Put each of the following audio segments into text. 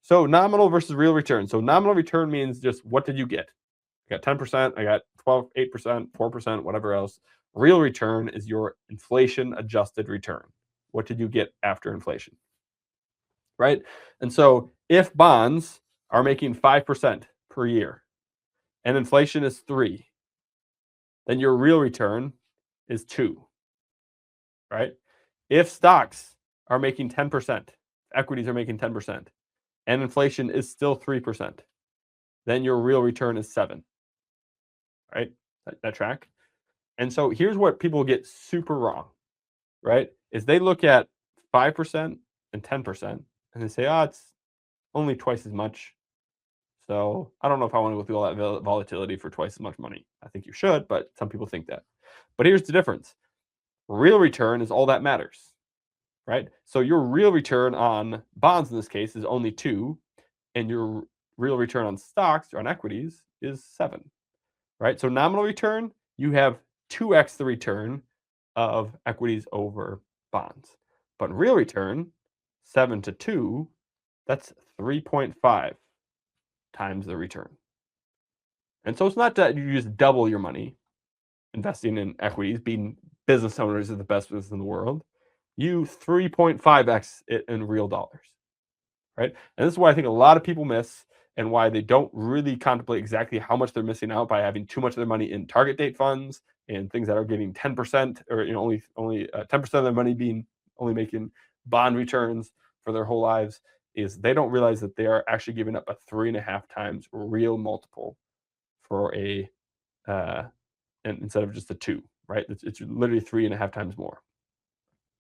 So nominal versus real return. So nominal return means just what did you get? I got 10%, I got 12, 8%, 4%, whatever else. Real return is your inflation adjusted return. What did you get after inflation? Right? And so if bonds are making 5% per year and inflation is 3, then your real return is 2, right? If stocks are making 10%, equities are making 10%, and inflation is still 3%, then your real return is 7, right? That track? And so here's what people get super wrong, right? Is they look at 5% and 10% and they say, oh, it's only twice as much. So I don't know if I want to go through all that volatility for twice as much money. I think you should, but some people think that. But here's the difference. Real return is all that matters, right? So your real return on bonds in this case is only 2, and your real return on stocks or on equities is 7, right? So nominal return, you have 2x the return of equities over bonds. But real return, 7 to 2, that's 3.5 times the return. And so it's not that you just double your money investing in equities, being business owners is the best business in the world. You 3.5x it in real dollars, right? And this is why I think a lot of people miss and why they don't really contemplate exactly how much they're missing out by having too much of their money in target date funds and things that are getting 10% or only 10% of their money being only making bond returns for their whole lives, is they don't realize that they are actually giving up a 3.5 times real multiple for a and instead of just a 2, right? It's literally 3.5 times more.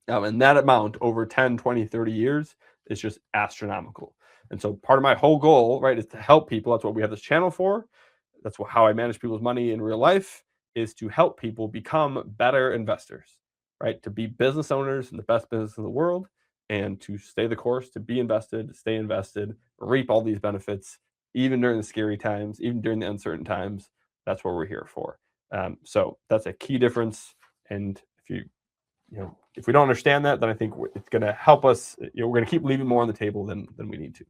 And that amount over 10, 20, 30 years is just astronomical. And so part of my whole goal, right, is to help people. That's what we have this channel for. That's how I manage people's money in real life, is to help people become better investors, right? To be business owners in the best business in the world and to stay the course, to be invested, stay invested, reap all these benefits, even during the scary times, even during the uncertain times. That's what we're here for. So that's a key difference. And if we don't understand that, then I think it's going to help us. We're going to keep leaving more on the table than we need to.